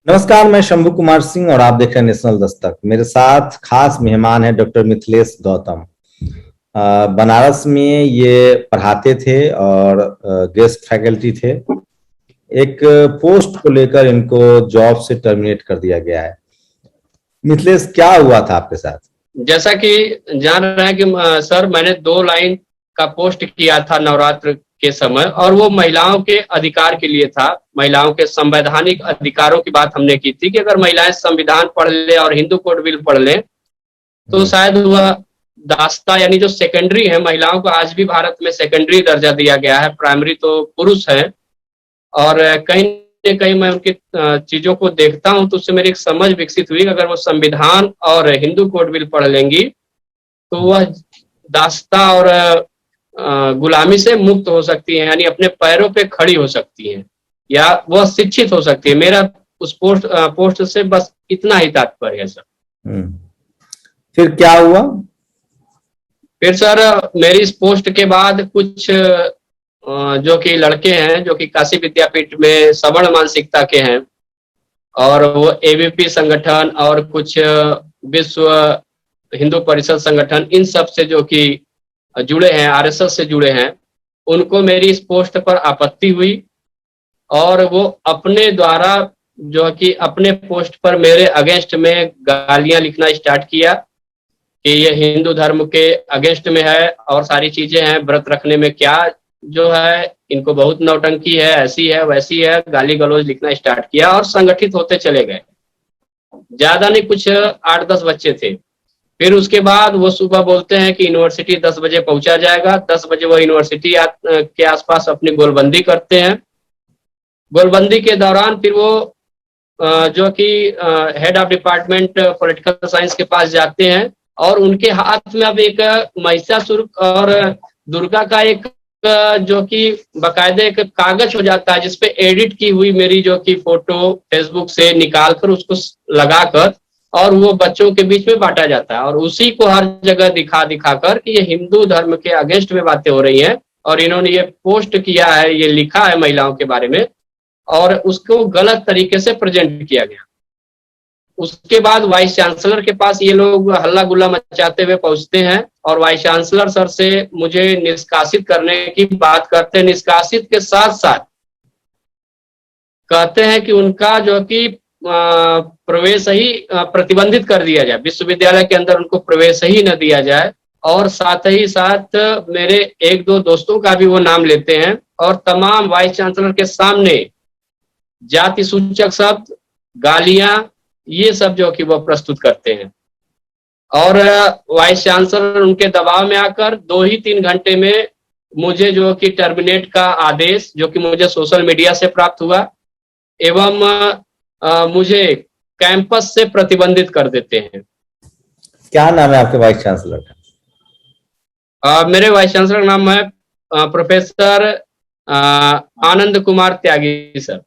नमस्कार, मैं शंभू कुमार सिंह और आप देख रहे हैं नेशनल दस्तक। मेरे साथ खास मेहमान है डॉक्टर मिथिलेश गौतम। बनारस में ये पढ़ाते थे और गेस्ट फैकल्टी थे। एक पोस्ट को लेकर इनको जॉब से टर्मिनेट कर दिया गया है। मिथिलेश, क्या हुआ था आपके साथ? जैसा कि जान रहे हैं कि सर, मैंने 2 लाइन का पोस्ट किया था नवरात्र के समय, और वो महिलाओं के अधिकार के लिए था। महिलाओं के संवैधानिक अधिकारों की बात हमने की थी कि अगर महिलाएं संविधान पढ़ ले और हिंदू कोड बिल पढ़ ले तो शायद वह दास्ता, यानी जो सेकेंडरी है, महिलाओं को आज भी भारत में सेकेंडरी दर्जा दिया गया है, प्राइमरी तो पुरुष है। और कहीं न कहीं मैं उनकी चीजों को देखता हूं तो उससे मेरी एक समझ विकसित हुई कि अगर वो संविधान और हिंदू कोड बिल पढ़ लेंगी तो वह दास्ता और गुलामी से मुक्त हो सकती है, यानी अपने पैरों पे खड़ी हो सकती है, या वह शिक्षित हो सकती है। मेरा उस पोस्ट से बस इतना ही तात्पर्य है सर। फिर क्या हुआ? फिर सर, मेरी इस पोस्ट के बाद कुछ जो कि लड़के हैं, जो कि काशी विद्यापीठ में सवर्ण मानसिकता के हैं, और वो एबीपी संगठन और कुछ विश्व हिंदू परिषद संगठन, इन सब से जो कि जुड़े हैं, आरएसएस से जुड़े हैं, उनको मेरी इस पोस्ट पर आपत्ति हुई और वो अपने द्वारा जो कि अपने पोस्ट पर मेरे अगेंस्ट में गालियां लिखना स्टार्ट किया कि ये हिंदू धर्म के अगेंस्ट में है और सारी चीजें हैं, व्रत रखने में क्या जो है, इनको बहुत नौटंकी है, ऐसी है वैसी है, गाली गलौज लिखना स्टार्ट किया और संगठित होते चले गए। ज्यादा नहीं, कुछ 8-10 बच्चे थे। फिर उसके बाद वो सुबह बोलते हैं कि यूनिवर्सिटी 10 बजे पहुंचा जाएगा। 10 बजे वो यूनिवर्सिटी के आसपास अपनी गोलबंदी करते हैं। गोलबंदी के दौरान फिर वो जो कि head of department political science के पास जाते हैं और उनके हाथ में अब एक महिषासुर और दुर्गा का एक जो कि बाकायदे एक कागज हो जाता है जिसपे एडिट की हुई मेरी जो कि फोटो फेसबुक से निकालकर उसको लगाकर और वो बच्चों के बीच में बांटा जाता है, और उसी को हर जगह दिखा दिखाकर कि ये हिंदू धर्म के अगेंस्ट में बातें हो रही हैं और इन्होंने ये पोस्ट किया है, ये लिखा है महिलाओं के बारे में, और उसको गलत तरीके से प्रेजेंट किया गया। उसके बाद वाइस चांसलर के पास ये लोग हल्ला गुल्ला मचाते हुए पहुंचते हैं और वाइस चांसलर सर से मुझे निष्कासित करने की बात करते हैं। निष्कासित के साथ साथ कहते हैं कि उनका जो कि प्रवेश ही प्रतिबंधित कर दिया जाए, विश्वविद्यालय के अंदर उनको प्रवेश ही न दिया जाए, और साथ ही साथ मेरे 1-2 दोस्तों का भी वो नाम लेते हैं और तमाम वाइस चांसलर के सामने जाति सूचक शब्द, गालियां, ये सब जो कि वो प्रस्तुत करते हैं। और वाइस चांसलर उनके दबाव में आकर 2 ही 3 घंटे में मुझे जो कि टर्मिनेट का आदेश, जो कि मुझे सोशल मीडिया से प्राप्त हुआ, एवं मुझे कैंपस से प्रतिबंधित कर देते हैं। क्या नाम है आपके वाइस चांसलर का? मेरे वाइस चांसलर का नाम है प्रोफेसर आनंद कुमार त्यागी सर।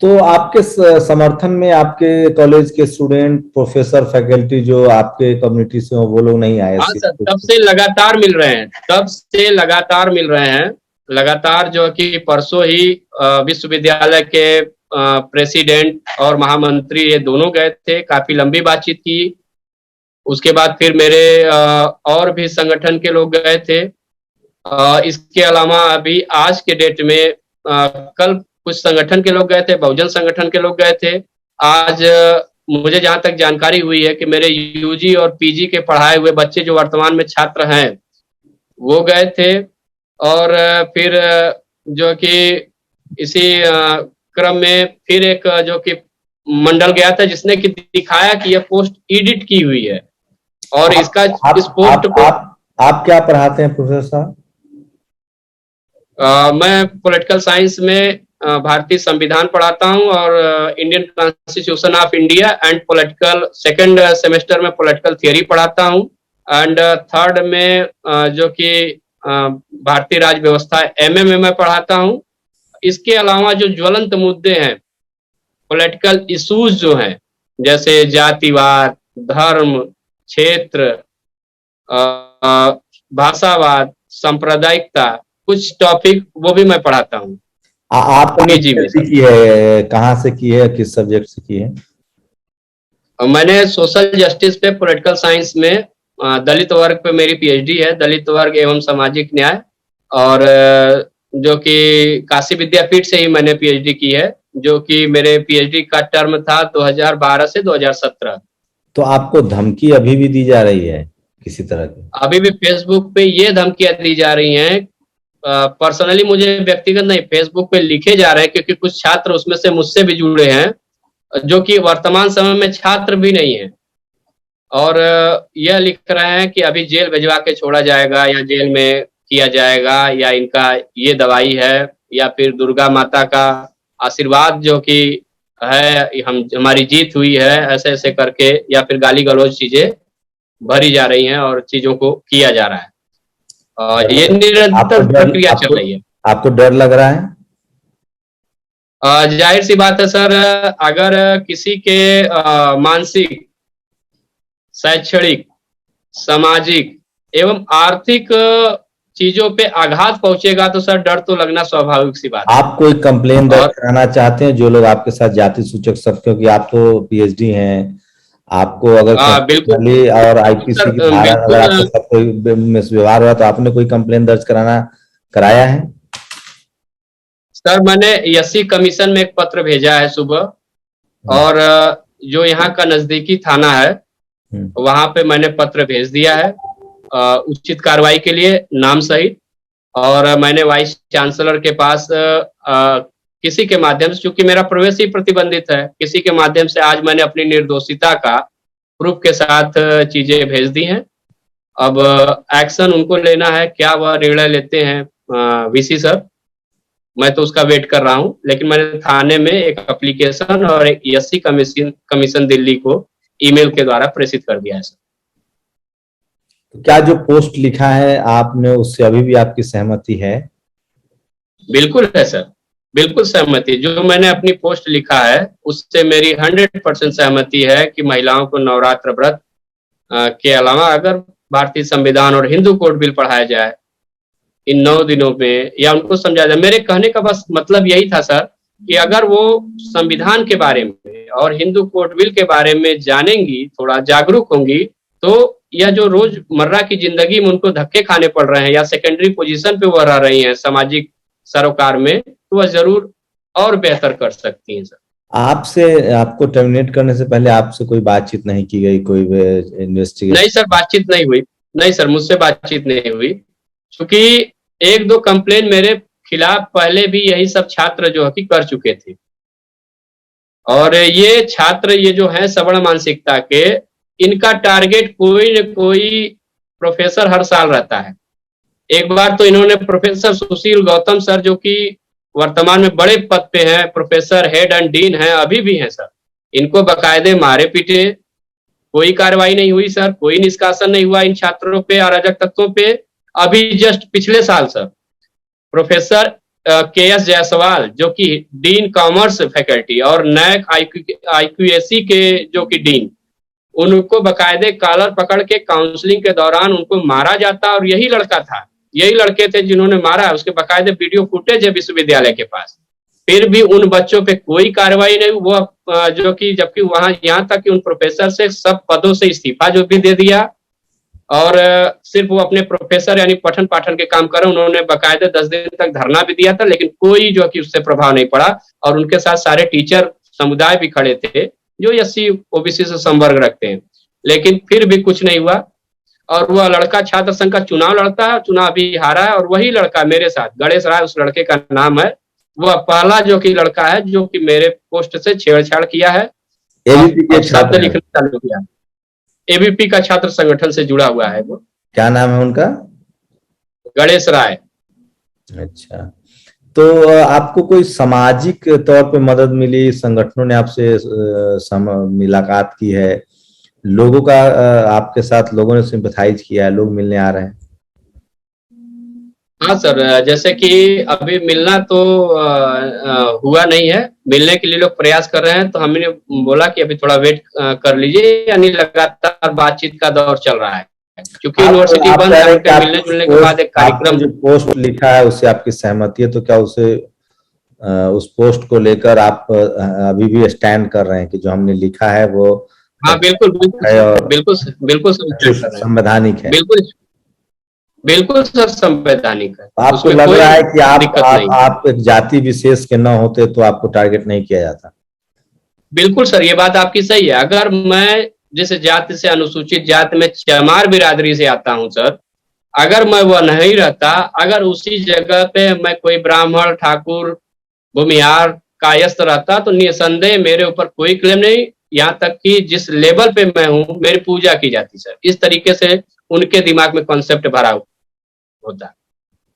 तो आपके समर्थन में आपके कॉलेज के स्टूडेंट, प्रोफेसर, फैकल्टी जो आपके कम्युनिटी से हो, वो लोग नहीं आए? हाँ सर, तब से लगातार मिल रहे हैं, तब से लगातार मिल रहे हैं। लगातार जो कि परसों ही विश्वविद्यालय के प्रेसिडेंट और महामंत्री ये दोनों गए थे, काफी लंबी बातचीत की। उसके बाद फिर मेरे और भी संगठन के लोग गए थे। इसके अलावा अभी आज के डेट में कल कुछ संगठन के लोग गए थे, बहुजन संगठन के लोग गए थे। आज मुझे जहां तक जानकारी हुई है कि मेरे यूजी और पीजी के पढ़ाए हुए बच्चे जो वर्तमान में छात्र हैं वो गए थे। और फिर जो कि इसी क्रम में फिर एक जो कि मंडल गया था जिसने कि दिखाया कि यह पोस्ट एडिट की हुई है और इसका इस पोस्ट को आप क्या पढ़ाते हैं प्रोफेसर साहब? मैं पॉलिटिकल साइंस में भारतीय संविधान पढ़ाता हूं और Indian constitution of India and political, second semester में पॉलिटिकल थियरी पढ़ाता हूं, एंड थर्ड में जो कि भारतीय राज्य व्यवस्था एमए में पढ़ाता हूं। इसके अलावा जो ज्वलंत मुद्दे हैं, पॉलिटिकल इश्यूज जो हैं, जैसे जातिवाद, धर्म, क्षेत्र, भाषावाद, सांप्रदायिकता, कुछ टॉपिक वो भी मैं पढ़ाता हूँ। आपने पीजी में सर। की है, कहाँ से की है, किस सब्जेक्ट से की है? मैंने सोशल जस्टिस पे, पॉलिटिकल साइंस में, दलित वर्ग पे मेरी पीएचडी है, दलित वर्ग एवं सामाजिक न्याय। और जो कि काशी विद्यापीठ से ही मैंने पीएचडी की है, जो कि मेरे पीएचडी का टर्म था 2012 से 2017। तो आपको धमकी अभी भी दी जा रही है किसी तरह की? अभी भी फेसबुक पे ये धमकियां दी जा रही हैं, पर्सनली मुझे व्यक्तिगत नहीं, फेसबुक पे लिखे जा रहे हैं, क्योंकि कुछ छात्र उसमें से मुझसे भी जुड़े हैं जो कि वर्तमान समय में छात्र भी नहीं है। और यह लिख रहे हैं कि अभी जेल भिजवा के छोड़ा जाएगा, या जेल में किया जाएगा, या इनका ये दवाई है, या फिर दुर्गा माता का आशीर्वाद जो कि है, हमारी जीत हुई है, ऐसे ऐसे करके, या फिर गाली गलौज चीजें भरी जा रही हैं और चीजों को किया जा रहा है। और ये निरंतर प्रक्रिया चल रही है। आपको डर लग रहा है? जाहिर सी बात है सर, अगर किसी के मानसिक, शैक्षणिक, सामाजिक एवं आर्थिक चीजों पे आघात पहुंचेगा तो सर डर तो लगना स्वाभाविक सी बात है। आप कोई कंप्लेन दर्ज कराना चाहते हैं जो लोग आपके साथ जाति सूचक सब, क्योंकि आप तो पीएचडी हैं, आपको अगर बिल्कुल और आईपीसी की धारा अगर आपके साथ कोई मिसव्यवहार हुआ तो आपने कोई कंप्लेन दर्ज कराया है? सर मैंने एससी कमीशन में एक पत्र भेजा है सुबह, और जो यहाँ का नजदीकी थाना है वहां पे मैंने पत्र भेज दिया है उचित कार्रवाई के लिए, नाम सहित। और मैंने वाइस चांसलर के पास किसी के माध्यम से, चूंकि मेरा प्रवेश ही प्रतिबंधित है, किसी के माध्यम से आज मैंने अपनी निर्दोषिता का प्रूफ के साथ चीजें भेज दी हैं। अब एक्शन उनको लेना है, क्या वह निर्णय लेते हैं वीसी सर, मैं तो उसका वेट कर रहा हूं। लेकिन मैंने थाने में एक एप्लीकेशन और एक एससी कमीशन दिल्ली को ईमेल के द्वारा प्रेषित कर दिया है सर। तो क्या जो पोस्ट लिखा है आपने उससे अभी भी आपकी सहमति है? बिल्कुल है सर, बिल्कुल सहमति। जो मैंने अपनी पोस्ट लिखा है उससे मेरी 100% सहमति है कि महिलाओं को नवरात्र व्रत के अलावा अगर भारतीय संविधान और हिंदू कोड बिल पढ़ाया जाए इन 9 दिनों में, या उनको समझाया जाए। मेरे कहने का बस मतलब यही था सर कि अगर वो संविधान के बारे में और हिंदू कोड बिल के बारे में जानेंगी, थोड़ा जागरूक होंगी, तो यह जो रोजमर्रा की जिंदगी में उनको धक्के खाने पड़ रहे हैं या सेकेंडरी पोजीशन पे वह रह रही हैं सामाजिक सरोकार में, तो वह जरूर और बेहतर कर सकती हैं सर। आपको टर्मिनेट करने से पहले आपसे कोई बातचीत नहीं की गई, कोई इन्वेस्टिगेशन? नहीं सर, बातचीत नहीं हुई। नहीं सर, मुझसे बातचीत नहीं हुई, क्योंकि 1-2 कंप्लेन मेरे खिलाफ पहले भी यही सब छात्र जो है कि कर चुके थे। और ये छात्र ये जो है सवर्ण मानसिकता के, इनका टारगेट कोई न कोई प्रोफेसर हर साल रहता है। एक बार तो इन्होंने प्रोफेसर सुशील गौतम सर, जो कि वर्तमान में बड़े पद पे हैं, प्रोफेसर हेड एंड डीन हैं, अभी भी हैं सर, इनको बकायदे मारे पीटे, कोई कार्रवाई नहीं हुई सर, कोई निष्कासन नहीं हुआ इन छात्रों पे, अराजक तत्वों पे। अभी जस्ट पिछले साल सर प्रोफेसर के.एस. जायसवाल, जो कि डीन कॉमर्स फैकल्टी और नैक आईक्यूएसी के जो कि डीन, उनको बकायदे कॉलर पकड़ के काउंसलिंग के दौरान उनको मारा जाता, और यही लड़का था, यही लड़के थे जिन्होंने मारा। उसके बकायदे वीडियो फुटेज है विश्वविद्यालय के पास। फिर भी उन बच्चों पे कोई कार्रवाई नहीं। वो जो कि जबकि वहां यहाँ तक कि उन प्रोफेसर से सब पदों से इस्तीफा जो भी दे दिया, और सिर्फ वो अपने प्रोफेसर यानी पठन पाठन के काम कर, उन्होंने बकायदे 10 दिन तक धरना भी दिया था, लेकिन कोई जो कि उससे प्रभाव नहीं पड़ा। और उनके साथ सारे टीचर समुदाय भी खड़े थे जो एससी ओबीसी से संवर्ग रखते हैं, लेकिन फिर भी कुछ नहीं हुआ। और वह लड़का छात्र संघ का चुनाव लड़ता है, चुनाव भी हारा है। और वही लड़का मेरे साथ, गणेश राय उस लड़के का नाम है, वह पहला जो कि लड़का है जो कि मेरे पोस्ट से छेड़छाड़ किया है, शब्द लिखना चालू किया। एबीपी का छात्र संगठन से जुड़ा हुआ है वो। क्या नाम है उनका? गणेश राय। अच्छा, तो आपको कोई सामाजिक तौर पे मदद मिली? संगठनों ने आपसे मुलाकात की है? लोगों का आपके साथ लोगों ने सिंपैथाइज किया है? लोग मिलने आ रहे हैं? हाँ सर, जैसे कि अभी मिलना तो हुआ नहीं है, मिलने के लिए लोग प्रयास कर रहे हैं। तो हमने बोला कि अभी थोड़ा वेट कर लीजिए, यानी लगातार बातचीत का दौर चल रहा है, क्योंकि यूनिवर्सिटी बंद है। मिलने जुलने के बाद एक कार्यक्रम। जो पोस्ट लिखा है उससे आपकी सहमति है, तो क्या उसे उस पोस्ट को लेकर आप अभी भी स्टैंड कर रहे हैं कि जो हमने लिखा है वो हाँ बिल्कुल बिल्कुल है और बिल्कुल बिल्कुल सर stand कर रहे हैं। संवैधानिक है। बिल्कुल बिल्कुल सर संवैधानिक है, आपको उसमें लग कोई रहा है कि दिक्कत नहीं। आप एक जाति विशेष के न होते तो आपको टारगेट नहीं किया जाता? बिल्कुल सर, ये बात आपकी सही है। अगर मैं जिस जाति से अनुसूचित जाति में चमार बिरादरी से आता हूं सर, अगर मैं वह नहीं रहता, अगर उसी जगह पे मैं कोई ब्राह्मण, ठाकुर, भूमिहार, कायस्थ रहता तो निसंदेह मेरे ऊपर कोई क्लेम नहीं, यहाँ तक कि जिस लेवल पे मैं हूँ मेरी पूजा की जाती सर। इस तरीके से उनके दिमाग में कॉन्सेप्ट भरा होता।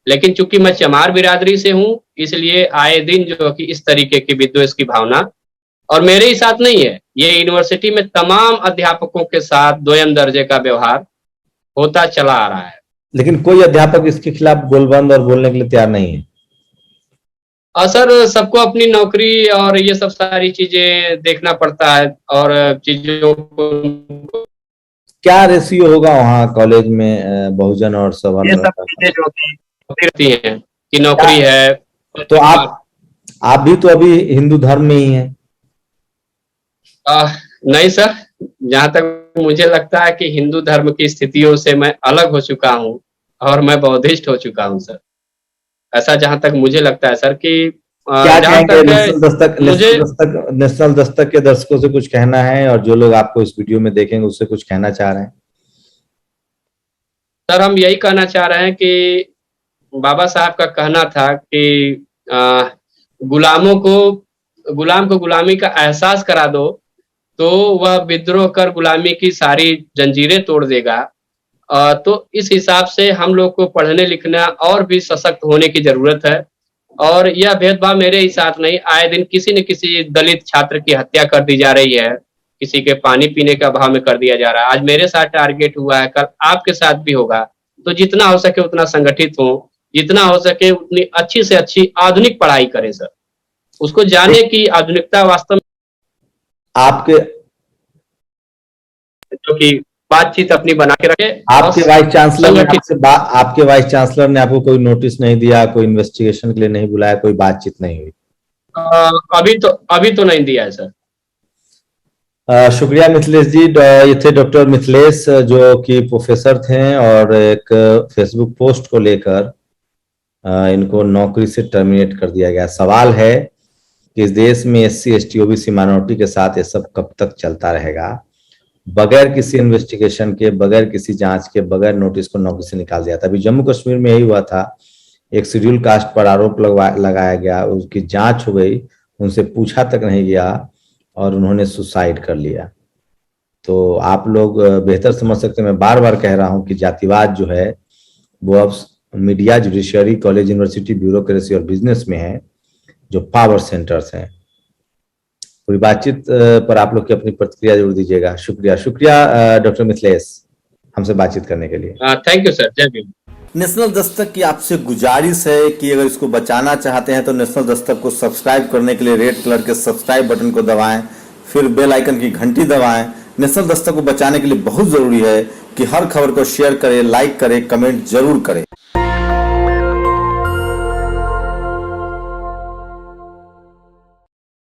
लेकिन चूंकि मैं चमार बिरादरी से हूँ, इसलिए आए दिन जो कि इस तरीके की विद्वेष की भावना, और मेरे ही साथ नहीं है, ये यूनिवर्सिटी में तमाम अध्यापकों के साथ दोयम दर्जे का व्यवहार होता चला आ रहा है। लेकिन कोई अध्यापक इसके खिलाफ गोलबंद और बोलने के लिए तैयार नहीं है? और सर सबको अपनी नौकरी और ये सब सारी चीजें देखना पड़ता है, और चीजों को क्या रेशियो होगा वहाँ कॉलेज में बहुजन और ये सवर्ण सब का? चीजें जो होती रहती हैं कि नौकरी है। तो आप भी तो अभी हिंदू धर्म में ही हैं। नहीं सर, जहां तक मुझे लगता है कि हिंदू धर्म की स्थितियों से मैं अलग हो चुका हूँ और मैं बौद्धिस्ट हो चुका हूँ सर। ऐसा जहां तक मुझे लगता है सर कि क्या जहां कहेंगे? तक मुझे नेशनल दस्तक के दर्शकों से कुछ कहना है, और जो लोग आपको इस वीडियो में देखेंगे उससे कुछ कहना चाह रहे हैं? सर हम यही कहना चाह रहे हैं कि बाबा साहब का कहना था कि गुलाम को गुलामी का एहसास करा दो तो वह विद्रोह कर गुलामी की सारी जंजीरें तोड़ देगा। तो इस हिसाब से हम लोग को पढ़ने लिखना और भी सशक्त होने की जरूरत है। और यह भेदभाव मेरे ही साथ नहीं, आए दिन किसी न किसी दलित छात्र की हत्या कर दी जा रही है, किसी के पानी पीने का अभाव में कर दिया जा रहा है। आज मेरे साथ टारगेट हुआ है, कल आपके साथ भी होगा। तो जितना हो सके उतना संगठित हो, जितना हो सके उतनी अच्छी से अच्छी आधुनिक पढ़ाई करें सर। उसको जाने की आधुनिकता वास्तव में आपके जो कि बातचीत अपनी बना के रखे। आपके वाइस चांसलर ने संगठित आपके वाइस चांसलर ने आपको कोई नोटिस नहीं दिया, कोई इन्वेस्टिगेशन के लिए नहीं बुलाया, कोई बातचीत नहीं हुई? अभी तो नहीं दिया है सर। शुक्रिया मिथिलेश जी। ये थे डॉक्टर मिथिलेश, जो कि प्रोफेसर थे और एक फेसबुक पोस्ट को लेकर इनको नौकरी से टर्मिनेट कर दिया गया। सवाल है कि इस देश में एससी एसटी ओबीसी माइनॉरिटी के साथ ये सब कब तक चलता रहेगा? बगैर किसी इन्वेस्टिगेशन के, बगैर किसी जांच के, बगैर नोटिस को नौकरी से निकाल दिया था। अभी जम्मू कश्मीर में यही हुआ था, एक शेड्यूल कास्ट पर आरोप लगाया गया, उसकी जांच हो गई, उनसे पूछा तक नहीं गया और उन्होंने सुसाइड कर लिया। तो आप लोग बेहतर समझ सकते हैं, मैं बार बार कह रहा हूं कि जातिवाद जो है वो अब media, judiciary, college, university, bureaucracy और बिजनेस में है, जो पावर सेंटर्स हैं। पूरी बातचीत पर आप लोग की अपनी प्रतिक्रिया जरूर दीजिएगा। शुक्रिया डॉक्टर मिथिलेश, हमसे बातचीत करने के लिए। थैंक यू सर, जय भीम। नेशनल दस्तक की आपसे गुजारिश है कि अगर इसको बचाना चाहते हैं तो नेशनल दस्तक को सब्सक्राइब करने के लिए रेड कलर के सब्सक्राइब बटन को दबाएं, फिर बेल आइकन की घंटी दबाएं। नेशनल दस्तक को बचाने के लिए बहुत जरूरी है कि हर खबर को शेयर करें, लाइक करें, कमेंट जरूर करें।